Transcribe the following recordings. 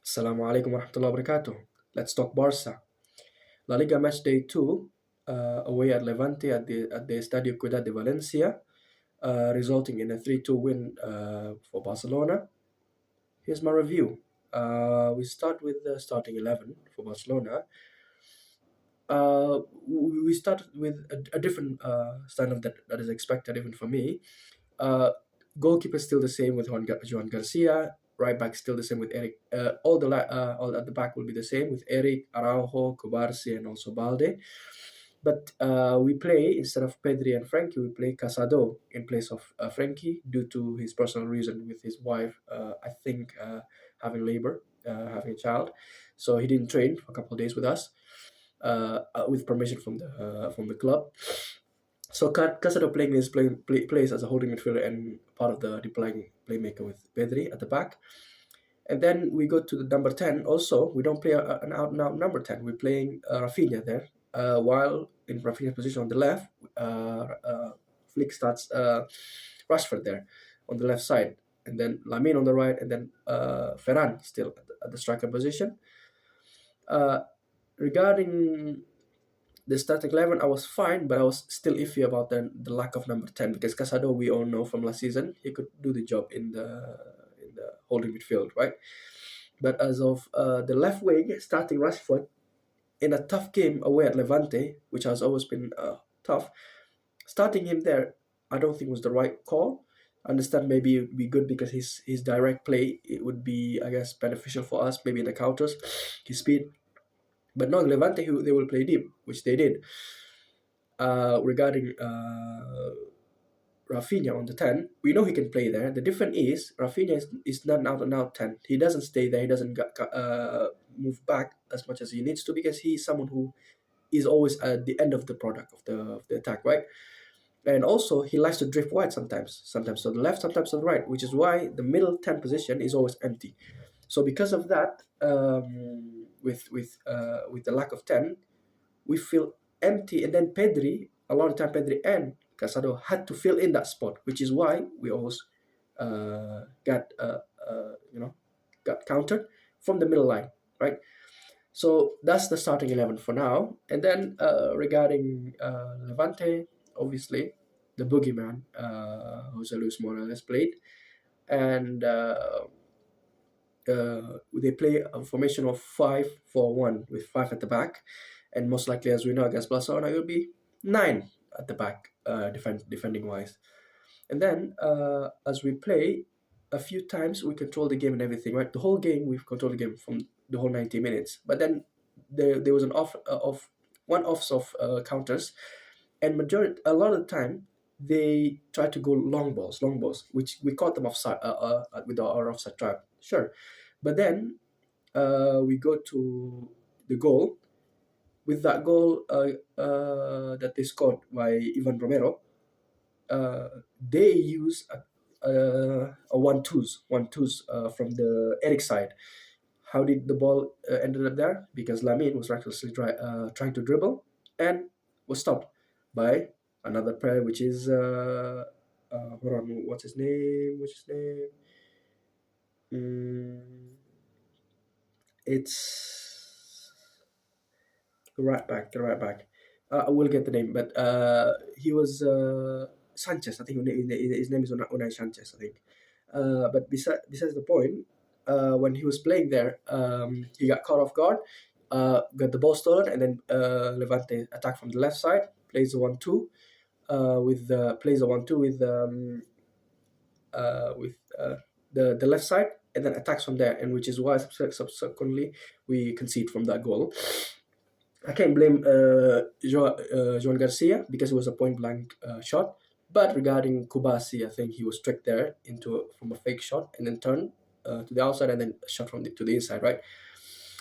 Assalamualaikum warahmatullahi wabarakatuh. Let's talk Barca. La Liga Matchday 2 away at Levante at the Estadio Ciudad de Valencia, resulting in a 3-2 win for Barcelona. Here's my review. We start with the starting 11 for Barcelona. We start with a different standard that is expected even for me. Goalkeeper still the same with Joan Garcia. Right back still the same with Eric. All at the back will be the same with Eric, Araujo, Cubarsí, and also Balde. But we play, instead of Pedri and Frankie, we play Casado in place of Frankie due to his personal reason with his wife, I think, having labor, having a child. So he didn't train for a couple of days with us, with permission from the club. So Casado plays as a holding midfielder and part of the deploying playmaker with Pedri at the back. And then we go to the number 10. Also, we don't play an out-and-out number 10. We're playing Rafinha there. While in Rafinha's position on the left, Flick starts Rashford there on the left side. And then Lamine on the right, and then Ferran still at the striker position. Regarding the starting 11, I was fine, but I was still iffy about the lack of number 10 because Casado, we all know from last season, he could do the job in the holding midfield, right? But as of the left wing, starting Rashford in a tough game away at Levante, which has always been tough, starting him there, I don't think was the right call. I understand maybe it would be good because his direct play, it would be, I guess, beneficial for us, maybe in the counters, his speed. But no, Levante, they will play deep, which they did. Regarding Rafinha on the 10, we know he can play there. The difference is Rafinha is not an out-and-out 10. He doesn't stay there. He doesn't move back as much as he needs to because he's someone who is always at the end of the product of the attack, right? And also, he likes to drift wide sometimes to the left, sometimes to the right, which is why the middle 10 position is always empty. So because of that, with the lack of 10, we feel empty. And then Pedri, a lot of time Pedri and Casado had to fill in that spot, which is why we always got countered from the middle line, right? So that's the starting 11 for now. And then regarding Levante, obviously the boogeyman, Jose Luis Morales played, and they play a formation of 5-4-1 with 5 at the back, and most likely, as we know, against Barcelona, it will be 9 at the back, defending wise. And then as we play, a few times we control the game and everything, right? The whole game we've controlled the game from the whole 90 minutes. But then there was an one-offs of counters, and a lot of the time they try to go long balls, which we caught them offside with our offside trap, sure. But then we go to the goal. With that goal that they scored by Ivan Romero, they use a one-twos from the Eric side. How did the ball ended up there? Because Lamine was recklessly trying to dribble and was stopped by another player, which is hold on, what's his name? It's the right back. I will get the name, but he was Sanchez. I think his name is Unai Sanchez, I think. But besides the point, when he was playing there, he got caught off guard, got the ball stolen, and then Levante attack from the left side, plays the 1-2, with the left side, and then attacks from there, and which is why subsequently we concede from that goal. I can't blame Joan Garcia because it was a point blank shot. But regarding Kubasi, I think he was tricked there from a fake shot and then turned to the outside and then shot to the inside, right?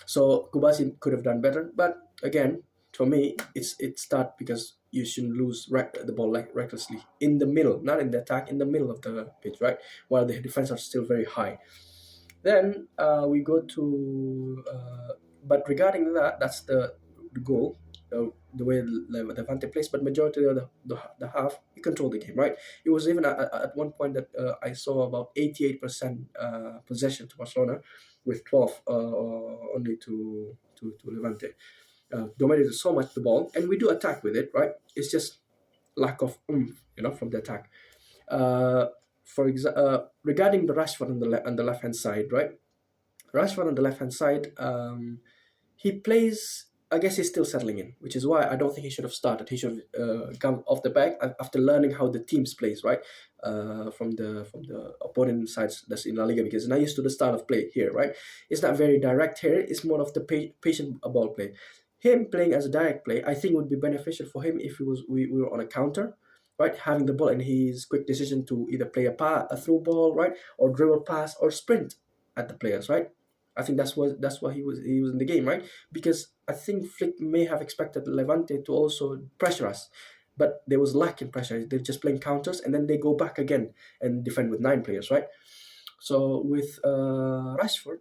So Kubasi could have done better. But again, for me, it's start because you shouldn't lose the ball recklessly in the middle, not in the attack, in the middle of the pitch, right? While the defense are still very high. Then we go to, but regarding that's the goal, the way Levante plays, but majority of the half, he controlled the game, right? It was even at one point that I saw about 88% possession to Barcelona, with 12 only to Levante. Dominated so much the ball, and we do attack with it, right? It's just lack of from the attack. Regarding the Rashford on the left hand side, right? Rashford on the left hand side, he plays. I guess he's still settling in, which is why I don't think he should have started. He should have come off the back after learning how the teams plays, right? From the opponent sides that's in La Liga, because he's not used to the style of play here, right? It's not very direct here. It's more of the patient ball play. Him playing as a direct play, I think would be beneficial for him if we were on a counter, right? Having the ball and his quick decision to either play a through ball, right, or dribble pass or sprint at the players, right? I think that's why he was in the game, right? Because I think Flick may have expected Levante to also pressure us, but there was lack in pressure. They're just playing counters and then they go back again and defend with 9 players, right? So with Rashford,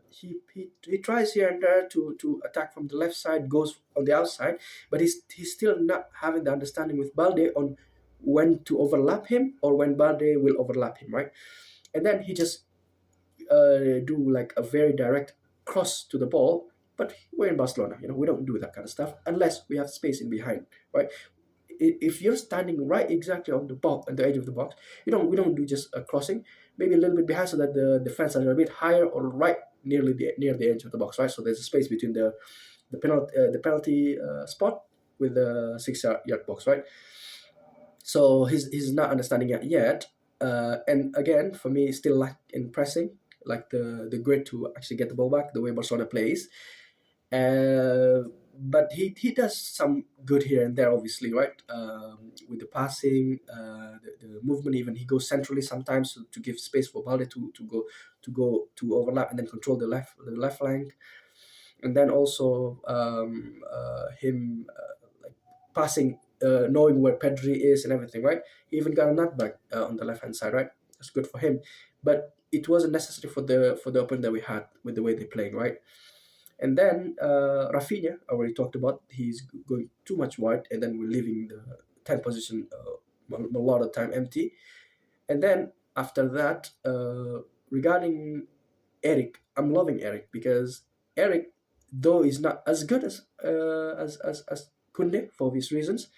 he tries here and there to attack from the left side, goes on the outside, but he's still not having the understanding with Balde on when to overlap him or when Balde will overlap him, right? And then he just do like a very direct cross to the ball. But we're in Barcelona, we don't do that kind of stuff unless we have space in behind, right? If you're standing right exactly on the box, at the edge of the box, we don't do just a crossing, maybe a little bit behind so that the defense are a bit higher or right near the edge of the box, right? So there's a space between the penalty spot with the 6-yard box, right? So he's not understanding it yet, and again for me, still lack in pressing, like the grit to actually get the ball back the way Barcelona plays. But he does some good here and there, obviously, right? With the passing, the movement, even he goes centrally sometimes to give space for Balde to go to overlap and then control the left flank, and then also him like passing, knowing where Pedri is and everything, right? He even got a nutback on the left hand side, right? That's good for him, but it wasn't necessary for the opponent that we had with the way they're playing, right? And then Rafinha, I already talked about, he's going too much wide, and then we're leaving the 10th position a lot of time empty. And then after that, regarding Eric, I'm loving Eric because Eric, though, is not as good as Kunde for obvious reasons,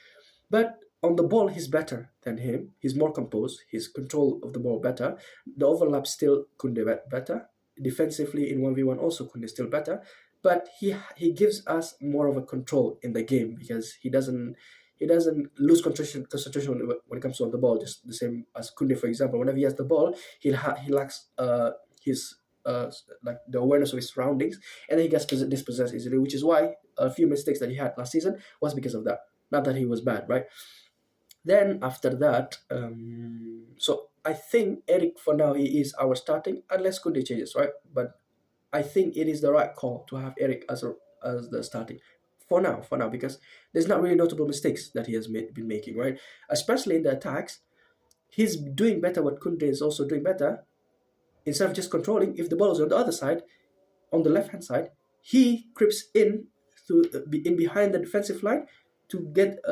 but on the ball he's better than him. He's more composed. His control of the ball better. The overlap still Kunde better. Defensively in 1v1 also Kunde still better. But he gives us more of a control in the game because he doesn't lose concentration when it comes to on the ball. Just the same as Kunde, for example. Whenever he has the ball, he lacks his like the awareness of his surroundings, and then he gets dispossessed easily, which is why a few mistakes that he had last season was because of that. Not that he was bad, right? Then after that, so I think Eric for now he is our starting unless Kunde changes, right? But I think it is the right call to have Eric as the starting for now, because there's not really notable mistakes that he has been making, right? Especially in the attacks, he's doing better. What Kunde is also doing better. Instead of just controlling, if the ball is on the other side, on the left hand side, he creeps in to be in behind the defensive line to get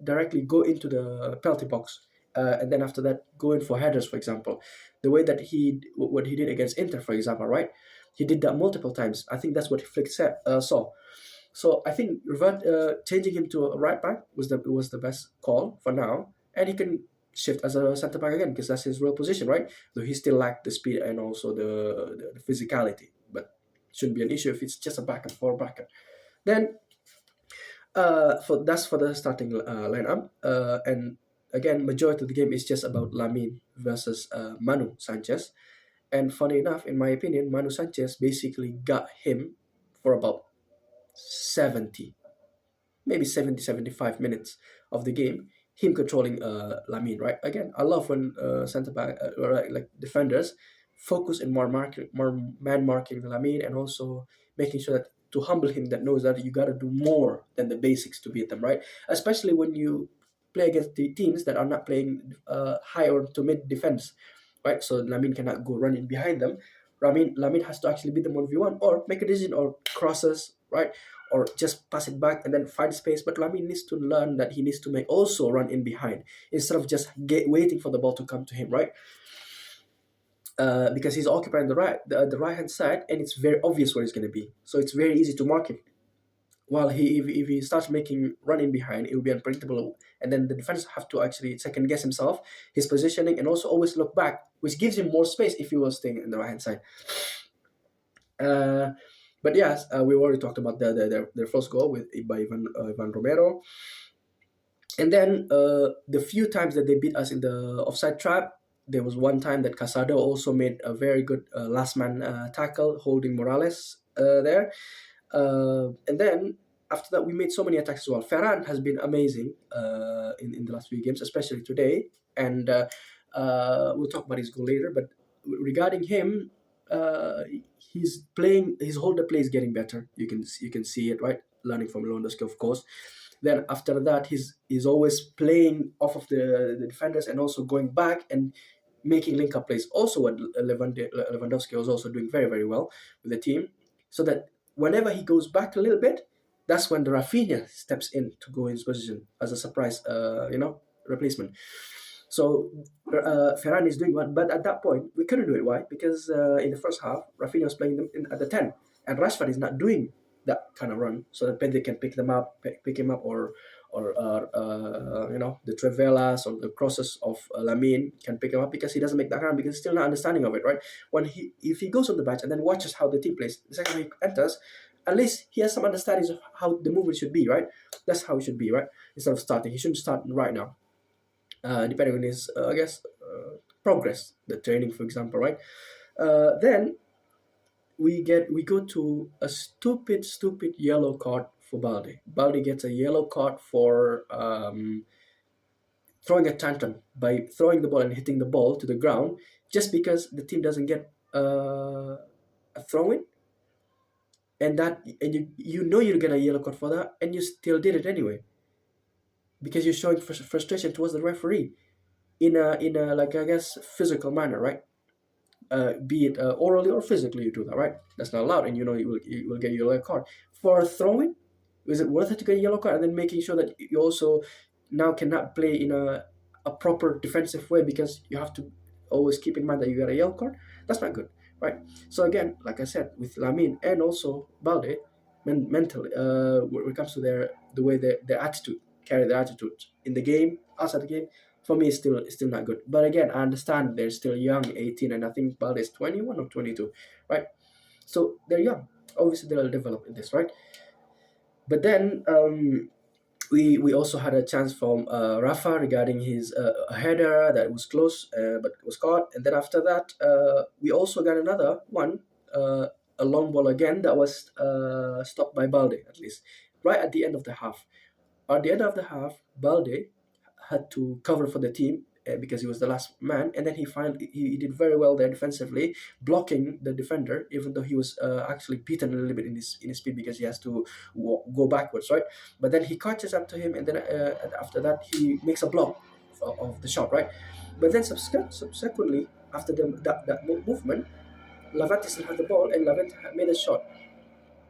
directly go into the penalty box, and then after that go in for headers, for example. The way that what he did against Inter, for example, right? He did that multiple times. I think that's what Flick saw. So I think changing him to a right back was the best call for now, and he can shift as a centre back again because that's his real position, right? Though he still lacked the speed and also the physicality, but shouldn't be an issue if it's just a back and forth back. Then that's for the starting lineup, and again, majority of the game is just about Lamine versus Manu Sanchez. And funny enough, in my opinion, Manu Sanchez basically got him for about 70, maybe 70, 75 minutes of the game, him controlling Lamine, right? Again, I love when center back, like defenders, focus in more man marking Lamine, and also making sure that to humble him, that knows that you got to do more than the basics to beat them, right? Especially when you play against the teams that are not playing high or to mid defense, right? So Lamine cannot go running behind them. Lamine has to actually beat them 1v1 or make a decision or crosses, right? Or just pass it back and then find space. But Lamine needs to learn that he needs to also run in behind instead of just waiting for the ball to come to him, right? because he's occupying the right hand side, and it's very obvious where he's going to be. So it's very easy to mark him. While if he starts making running behind, it will be unpredictable, and then the defenders have to actually second guess himself, his positioning, and also always look back, which gives him more space if he was staying in the right hand side. But yes, we already talked about their first goal by Ivan Romero. And then the few times that they beat us in the offside trap, there was one time that Casado also made a very good last man tackle, holding Morales there. And then after that, we made so many attacks as well. Ferran has been amazing in the last few games, especially today. And we'll talk about his goal later. But regarding him, his hold the play is getting better. You can see it, right? Learning from Lewandowski, of course. Then after that, he's always playing off of the defenders and also going back and making link-up plays. Also, what Lewandowski was also doing very, very well with the team. So that whenever he goes back a little bit, that's when the Rafinha steps in to go in his position as a surprise, replacement. So Ferran is doing one, but at that point we couldn't do it. Why? Because in the first half, Rafinha was playing them at the 10, and Rashford is not doing that kind of run, so that Pedri can pick him up, or the Trevelas or the crosses of Lamine can pick him up, because he doesn't make that run because he's still not understanding of it, right? If he goes on the bench and then watches how the team plays, the second he enters, at least he has some understanding of how the movement should be, right? That's how it should be, right? Instead of starting, he shouldn't start right now. Depending on his, progress, the training, for example, right? Then we go to a stupid yellow card for Balde. Balde gets a yellow card for throwing a tantrum by throwing the ball and hitting the ball to the ground, just because the team doesn't get a throw-in, and you know you'll get a yellow card for that, and you still did it anyway, because you're showing frustration towards the referee in a like, I guess, physical manner, right? Be it orally or physically, you do that, right? That's not allowed, and you know you will get a yellow card for throwing. Is it worth it to get a yellow card and then making sure that you also now cannot play in a proper defensive way because you have to always keep in mind that you got a yellow card? That's not good, right? So again, like I said, with Lamine and also Balde, mentally, when it comes to the way their attitude, carry their attitude in the game, outside the game, for me, it's still not good. But again, I understand they're still young, 18, and I think Balde is 21 or 22, right? So they're young. Obviously, they'll develop in this, right? But then we also had a chance from Rafa regarding his header that was close but was caught. And then after that, we also got another one, a long ball again that was stopped by Balde, at least, right at the end of the half. At the end of the half, Balde had to cover for the team because he was the last man, and then he did very well there defensively, blocking the defender, even though he was actually beaten a little bit in his speed because he has to go backwards, right? But then he catches up to him, and then after that he makes a block of the shot, right? But then subsequently, after that movement, Levante still had the ball, and Levante made a shot,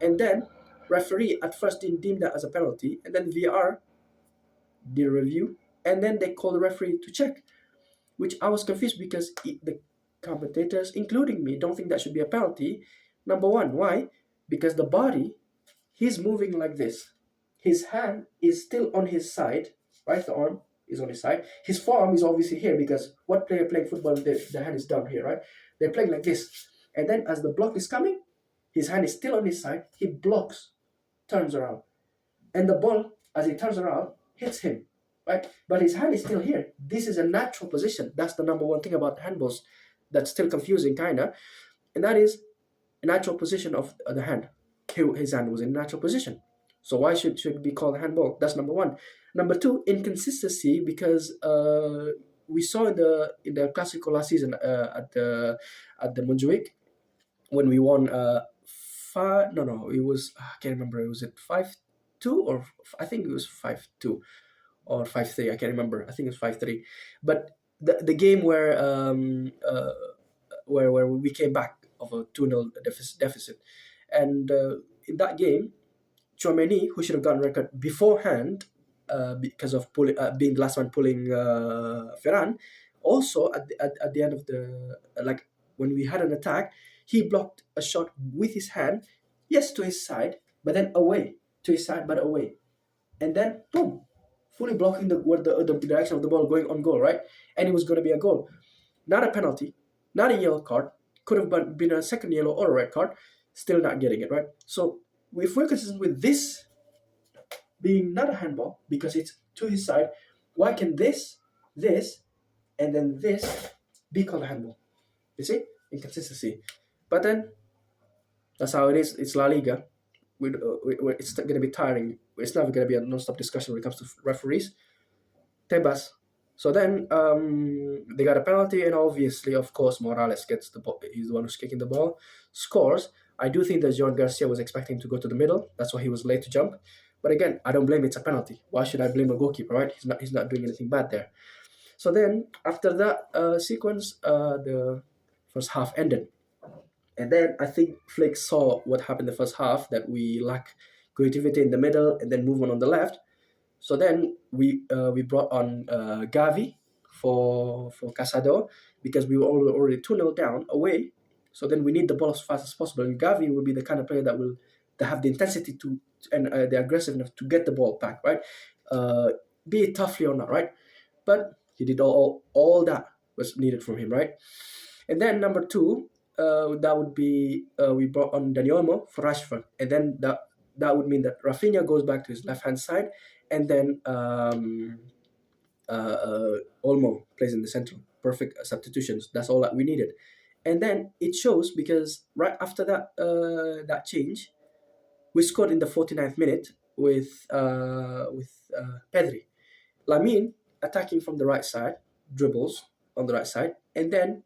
and then referee at first didn't deem that as a penalty, and then VAR did a review, and then they called the referee to check, which I was confused because the commentators, including me, don't think that should be a penalty. Number one, why? Because the body, he's moving like this. His hand is still on his side, right? The arm is on his side. His forearm is obviously here, because what player playing football, the hand is down here, right? They're playing like this. And then as the block is coming, his hand is still on his side. He blocks, turns around. And the ball, as he turns around, hits him. Right, but his hand is still here. This is a natural position. That's the number one thing about handballs that's still confusing, kinda, and that is a natural position of the hand. His hand was in a natural position, so why should it be called a handball? That's number one. Number two, inconsistency, because we saw in the Clásico last season at the Montjuic, when we won it was, I can't remember, was it 5-2 or I think it was 5-2. Or 5-3, I can't remember. I think it's 5-3. But the game where we came back of a 2-0 deficit, and in that game, Tchouaméni, who should have gotten red card beforehand, because of being the last one pulling Ferran, also at the end of the when we had an attack, he blocked a shot with his hand, yes, to his side, but then away, to his side, but away. And then, boom, fully blocking the direction of the ball going on goal, right? And it was going to be a goal. Not a penalty, not a yellow card. Could have been a second yellow or a red card. Still not getting it, right? So if we're consistent with this being not a handball because it's to his side, why can this, and then this be called a handball? You see? Inconsistency. But then, that's how it is. It's La Liga. It's going to be tiring. It's never going to be a non-stop discussion when it comes to referees. Tebas. So then they got a penalty, and obviously, of course, Morales gets the ball. He's the one who's kicking the ball, scores. I do think that John Garcia was expecting to go to the middle. That's why he was late to jump. But again, I don't blame it. It's a penalty. Why should I blame a goalkeeper, right? He's not doing anything bad there. So then, after that sequence, the first half ended. And then I think Flick saw what happened in the first half, that we lack creativity in the middle and then movement on the left. So then we brought on Gavi for Casado because we were already 2-0 down away. So then we need the ball as fast as possible. And Gavi will be the kind of player that will have the intensity to and the aggressiveness to get the ball back, right? Be it toughly or not, right? But he did all that was needed from him, right? And then number 2, that would be we brought on Dani Olmo for Rashford, and then that would mean that Rafinha goes back to his left hand side, and then Olmo plays in the center. Perfect substitutions. That's all that we needed, and then it shows because right after that change, we scored in the 49th minute with Pedri. Lamine attacking from the right side, dribbles on the right side, and then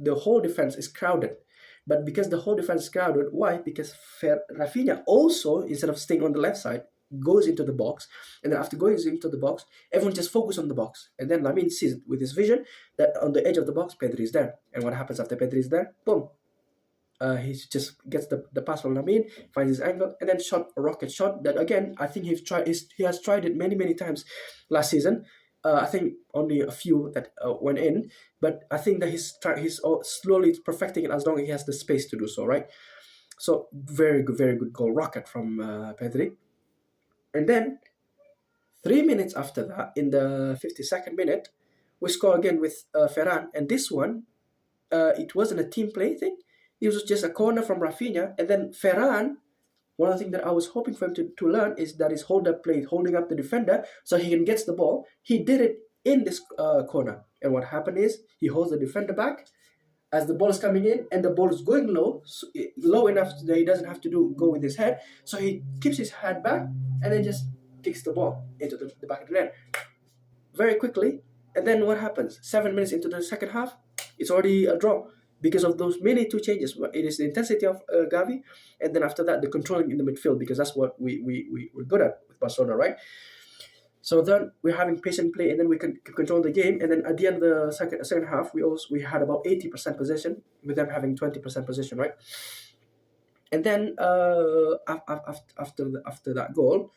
the whole defense is crowded. But because the whole defense is crowded, why? Because Rafinha also, instead of staying on the left side, goes into the box. And then after going into the box, everyone just focuses on the box. And then Lamine sees with his vision that on the edge of the box, Pedri is there. And what happens after Pedri is there? Boom. He just gets the pass from Lamine, finds his angle, and then shot a rocket shot that, again, I think he has tried it many times last season. I think only a few that went in, but I think that he's slowly perfecting it as long as he has the space to do so, right? So very good goal, rocket from Pedri. And then 3 minutes after that, in the 52nd minute, we score again with Ferran, and this one, it wasn't a team play thing. It was just a corner from Rafinha, and then Ferran. One of the things that I was hoping for him to learn is that his hold-up play, holding up the defender so he can get the ball. He did it in this corner. And what happened is he holds the defender back as the ball is coming in, and the ball is going low enough that he doesn't have to go with his head. So he keeps his head back and then just kicks the ball into the back of the net very quickly. And then what happens? 7 minutes into the second half, it's already a draw. Because of those many 2 changes. It is the intensity of Gavi, and then after that, the controlling in the midfield, because that's what we're good at with Barcelona, right? So then we're having patient play, and then we can control the game, and then at the end of the second half, we had about 80% possession, with them having 20% possession, right? And then after that goal,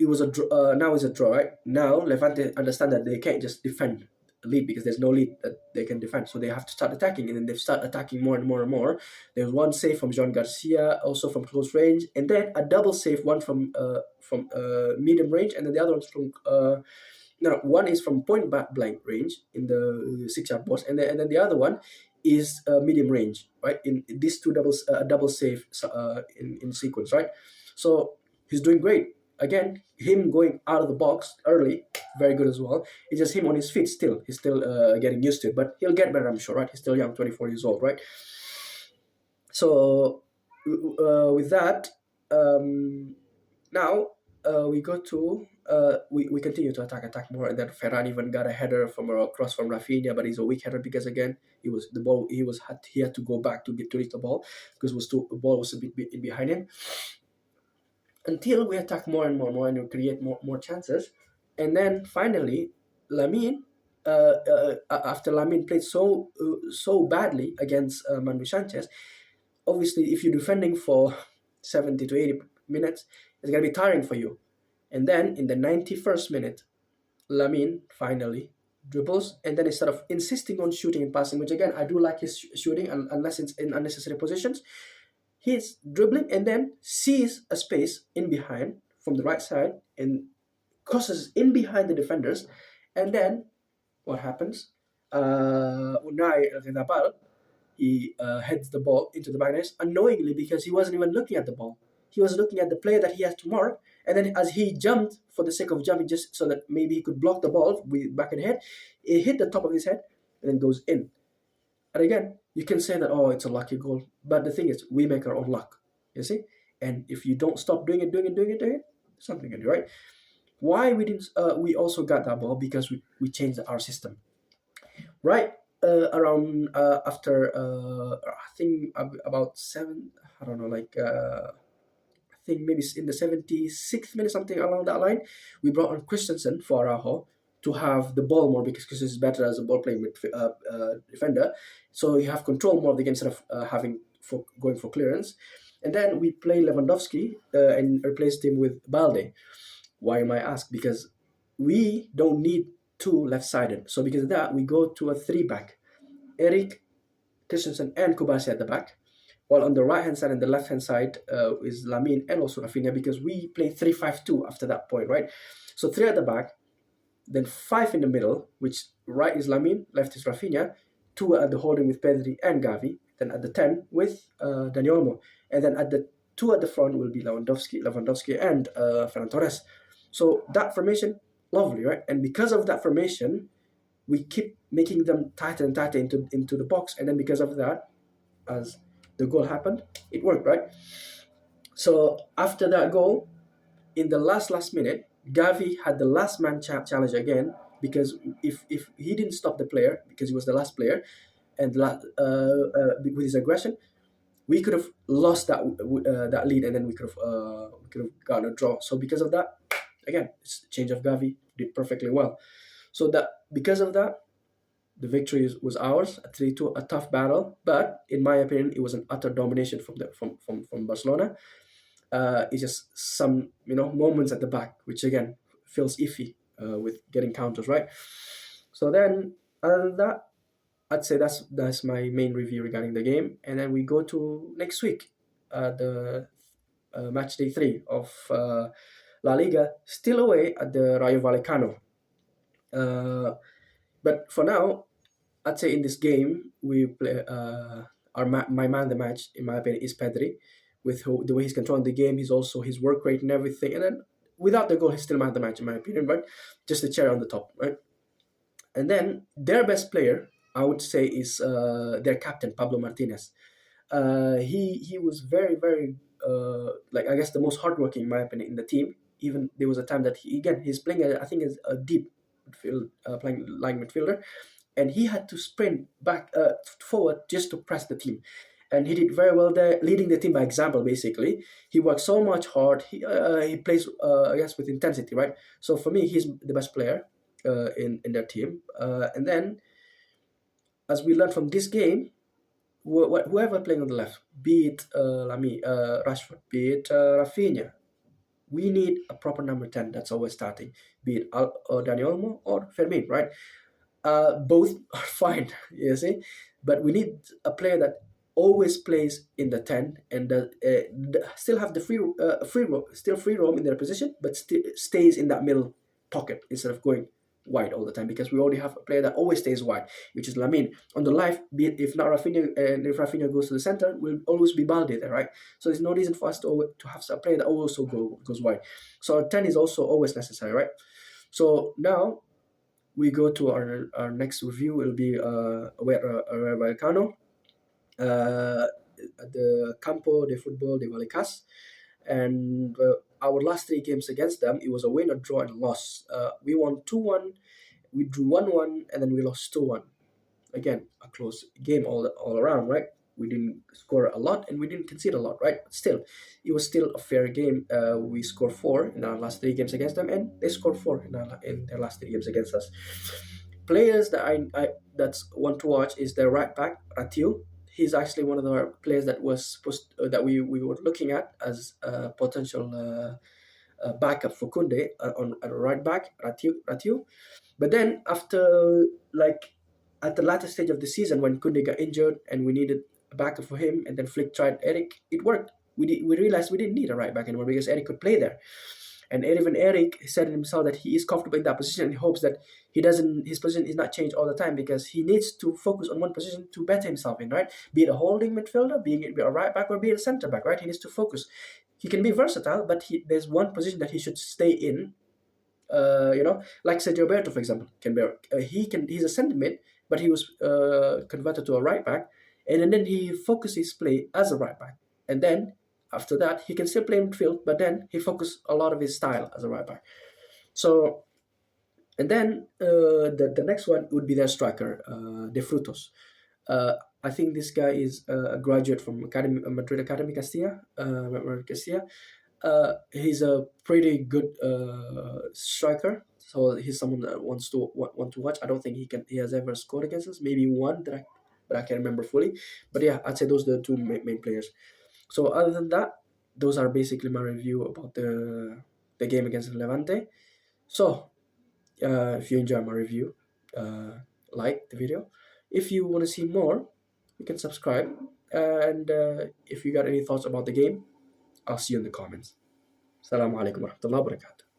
it was now it's a draw, right? Now Levante understand that they can't just defend lead because there's no lead that they can defend, so they have to start attacking, and then they start attacking more and more. There's one save from John Garcia, also from close range, and then a double save, one from medium range, and then the other one's from one is from point blank range in the 6-yard box, and then the other one is medium range, right? In these two double save in sequence, right? So he's doing great. Again, him going out of the box early, very good as well. It's just him on his feet still. He's still getting used to it, but he'll get better, I'm sure, right? He's still young, 24 years old, right? So with that, now we go to we continue to attack more, and then Ferran even got a header from a cross from Rafinha, but he's a weak header because again he had to go back to reach the ball because the ball was a bit behind him. Until we attack more and more and we create more chances. And then finally, Lamine, after Lamine played so badly against Manu Sanchez, obviously if you're defending for 70 to 80 minutes, it's going to be tiring for you. And then in the 91st minute, Lamine finally dribbles, and then instead of insisting on shooting and passing, which again I do like his shooting, unless it's in unnecessary positions, he's dribbling and then sees a space in behind from the right side and crosses in behind the defenders, and then what happens? Unai Redabal, he heads the ball into the back net unknowingly because he wasn't even looking at the ball. He was looking at the player that he has to mark, and then as he jumped for the sake of jumping, just so that maybe he could block the ball with back and head, it hit the top of his head and then goes in. And again, you can say that, oh, it's a lucky goal, but the thing is, we make our own luck. You see, and if you don't stop doing it, something can do, right? Why we didn't? We also got that ball because we changed our system, right? Around after I think about seven. I don't know, like I think maybe in the 76th minute, something along that line. We brought on Christensen for Araujo to have the ball more because Christensen is better as a ball playing defender, so you have control more of the game instead of having for going for clearance. And then we play Lewandowski and replaced him with Balde. Why am I asked? Because we don't need two left-sided. So because of that, we go to a three-back. Eric, Christensen, and Kubasi at the back. While on the right-hand side and the left-hand side is Lamine and also Rafinha, because we play 3-5-2 after that point, right? So three at the back, then five in the middle, which right is Lamine, left is Rafinha, two at the holding with Pedri and Gavi, then at the 10 with Dani Olmo, and then at the two at the front will be Lewandowski and Ferran Torres. So that formation, lovely, right? And because of that formation, we keep making them tighter and tighter into the box. And then because of that, as the goal happened, it worked, right? So after that goal, in the last minute, Gavi had the last man challenge again, because if he didn't stop the player, because he was the last player, and with his aggression, we could have lost that lead, and then we could have gotten a draw. So because of that, again, it's change of Gavi did perfectly well. So that because of that, the victory was ours, a 3-2, a tough battle, but in my opinion, it was an utter domination from Barcelona. It's just some moments at the back, which again feels iffy with getting counters, right? So then, other than that, I'd say that's my main review regarding the game, and then we go to next week, the match day 3 of La Liga, still away at the Rayo Vallecano. But for now, I'd say in this game we play my man of the match, in my opinion, is Pedri, with the way he's controlling the game. He's also his work rate and everything, and then without the goal, he's still man of the match in my opinion, right? Just the cherry on the top, right? And then their best player, I would say, is their captain Pablo Martinez. He was very very I guess the most hardworking in my opinion in the team. Even there was a time that he's playing I think as a deep midfield, playing line midfielder, and he had to sprint back forward just to press the team, and he did very well there, leading the team by example. Basically, he worked so much hard. He plays I guess with intensity, right? So for me, he's the best player in their team. And then, as we learned from this game, whoever playing on the left, be it Rashford, be it Rafinha, we need a proper number 10 that's always starting, be it Dani Olmo or Fermin, right? Both are fine, you see, but we need a player that always plays in the 10 and still have the free roam in their position, but still stays in that middle pocket instead of going wide all the time, because we already have a player that always stays wide, which is Lamine. On the left, be it if not Rafinha, and if Rafinha goes to the center, will always be Balde there, right? So there's no reason for us to have a player that also goes wide. So our 10 is also always necessary, right? So now we go to our next review. It'll be Vallecano, the Campo de Futbol de Vallecas, and our last 3 games against them, it was a win, a draw, and a loss. We won 2-1, we drew 1-1, and then we lost 2-1. Again, a close game all around, right? We didn't score a lot and we didn't concede a lot, right? But still, it was still a fair game. We scored 4 in our last 3 games against them, and they scored 4 in their last 3 games against us. Players that I that's want to watch is their right back, Ratil. He's actually one of the players that was that we were looking at as a potential backup for Kunde on at right back, Ratiu. But then after, like, at the latter stage of the season when Kunde got injured and we needed a backup for him, and then Flick tried Eric, it worked. We realized we didn't need a right back anymore because Eric could play there. And even Eric said himself that he is comfortable in that position and he hopes that his position is not changed all the time, because he needs to focus on one position to better himself in, right? Be it a holding midfielder, be it a right back, or be it a center back, right? He needs to focus. He can be versatile, but there's one position that he should stay in. Like Sergio Roberto, for example, he's a center mid, but he was converted to a right back, and then he focused his play as a right back, and then after that he can still play midfield, but then he focused a lot of his style as a right back. So, and then the next one would be their striker, De Frutos. I think this guy is a graduate from Madrid Academy Castilla, Madrid Castilla. He's a pretty good striker, so he's someone that want to watch. I don't think he has ever scored against us. Maybe one but I can't remember fully. But yeah, I'd say those are the two main players. So other than that, those are basically my review about the game against Levante. So if you enjoy my review, like the video. If you want to see more, you can subscribe. And if you got any thoughts about the game, I'll see you in the comments. Assalamu alaikum warahmatullahi wabarakatuh.